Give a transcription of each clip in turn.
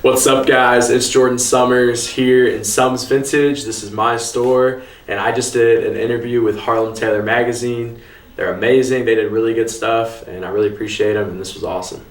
What's up, guys? It's Jordan Sommers here in Somms Vintage. This is my store, and I just did an interview with Harlem Taylor Magazine. They're amazing. They did really good stuff, and I really appreciate them, and this was awesome.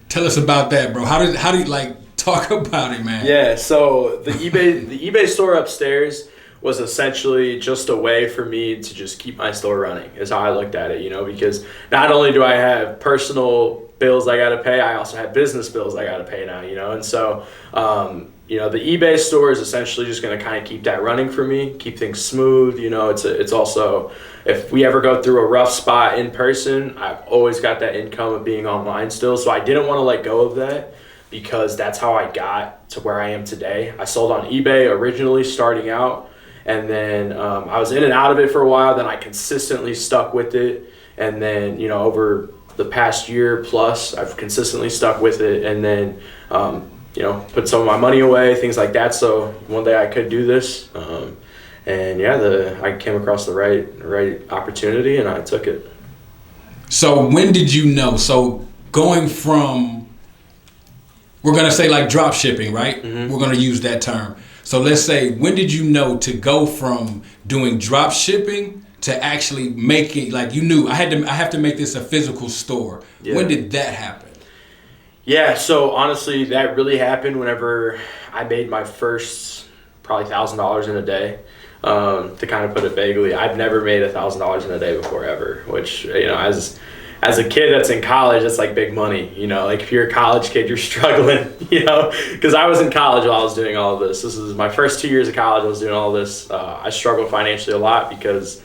Tell us about that, bro. How do you like talk about it, man? Yeah, so the eBay store upstairs was essentially just a way for me to just keep my store running, is how I looked at it, because not only do I have personal bills I gotta pay, I also have business bills I gotta pay now, and so the eBay store is essentially just gonna kind of keep that running for me, keep things smooth. It's also, if we ever go through a rough spot in person, I've always got that income of being online still, so I didn't want to let go of that because that's how I got to where I am today. I sold on eBay originally starting out, and then I was in and out of it for a while, then I consistently stuck with it, and then over the past year plus I've consistently stuck with it, and then put some of my money away, things like that, so one day I could do this, I came across the right opportunity and I took it. So when did you know? So going from, we're gonna say like drop shipping, right? Mm-hmm. We're gonna use that term. So let's say, when did you know to go from doing drop shipping to actually making, like you knew I have to make this a physical store? Yeah. When did that happen? Yeah, so honestly, that really happened whenever I made my first probably $1,000 in a day. To kind of put it vaguely, I've never made $1,000 in a day before ever, which, as a kid that's in college, that's like big money, like if you're a college kid, you're struggling, because I was in college while I was doing all of this. This is my first 2 years of college. I was doing all this. I struggled financially a lot because,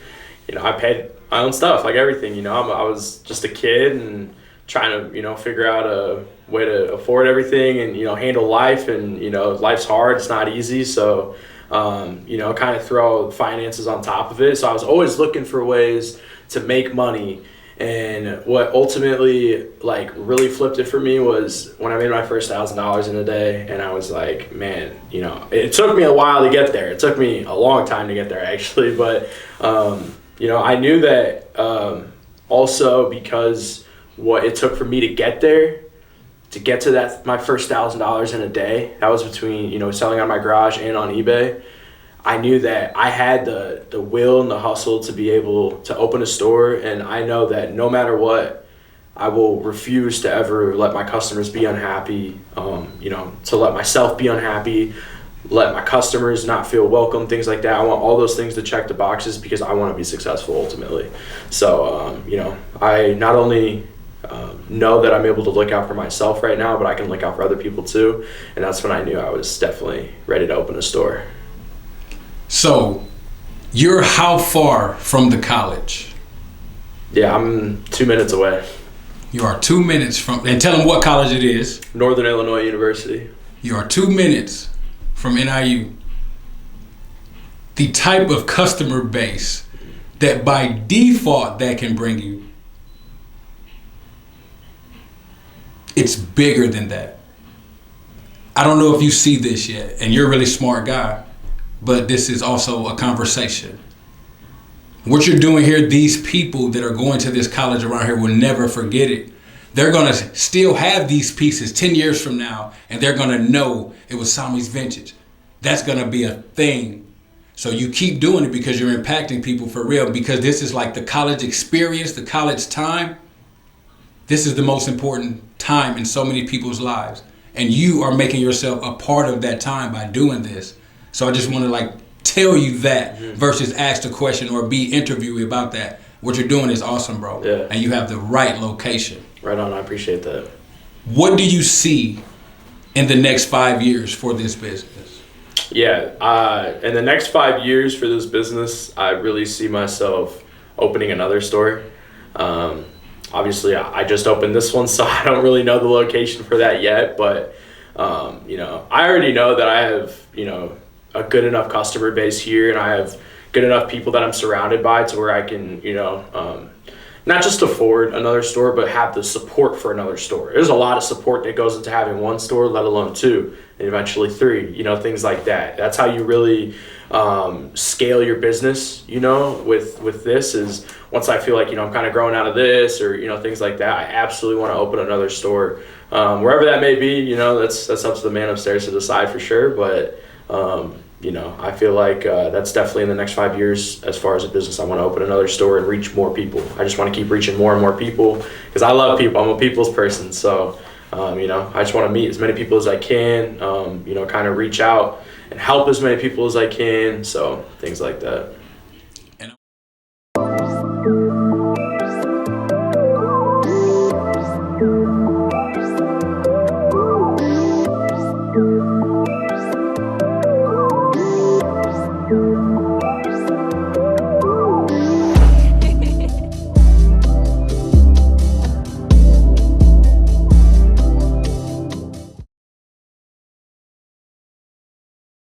I paid my own stuff, like everything, I was just a kid and trying to, figure out a way to afford everything and, handle life, and, life's hard. It's not easy. So, kind of throw finances on top of it. So I was always looking for ways to make money. And what ultimately really flipped it for me was when I made my first $1,000 in a day, and I was like, man, it took me a while to get there. It took me a long time to get there actually. But, I knew that, also because what it took for me to get there, to get to that, my first $1,000 in a day, that was between, selling on my garage and on eBay. I knew that I had the will and the hustle to be able to open a store, and I know that no matter what, I will refuse to ever let my customers be unhappy, to let myself be unhappy, let my customers not feel welcome, things like that. I want all those things to check the boxes because I want to be successful ultimately. So, I not only know that I'm able to look out for myself right now, but I can look out for other people too. And that's when I knew I was definitely ready to open a store. So you're how far from the college? Yeah, I'm 2 minutes away. You are 2 minutes from, and tell them what college it is. Northern Illinois University. You are 2 minutes from NIU. The type of customer base that by default that can bring you, it's bigger than that. I don't know if you see this yet, and you're a really smart guy, but this is also a conversation. What you're doing here, these people that are going to this college around here will never forget it. They're gonna still have these pieces 10 years from now, and they're gonna know it was Somms Vintage. That's gonna be a thing. So you keep doing it because you're impacting people for real, because this is like the college experience, the college time. This is the most important time in so many people's lives. And you are making yourself a part of that time by doing this. So I just want to tell you that versus ask the question or be interviewee about that. What you're doing is awesome, bro. Yeah. And you have the right location. Right on, I appreciate that. What do you see in the next 5 years for this business? Yeah, in the next 5 years for this business, I really see myself opening another store. Obviously, I just opened this one, so I don't really know the location for that yet. But, I already know that I have, a good enough customer base here, and I have good enough people that I'm surrounded by to where I can, you know, not just afford another store, but have the support for another store. There's a lot of support that goes into having one store, let alone two, and eventually three, you know, things like that. That's how you really scale your business, you know, with this is once I feel like, you know, I'm kind of growing out of this or, you know, things like that, I absolutely want to open another store. Wherever that may be, you know, that's up to the man upstairs to decide for sure. But, you know, I feel like that's definitely in the next 5 years as far as a business. I want to open another store and reach more people. I just want to keep reaching more and more people because I love people. I'm a people's person. So, you know, I just want to meet as many people as I can, you know, kind of reach out and help as many people as I can. So things like that.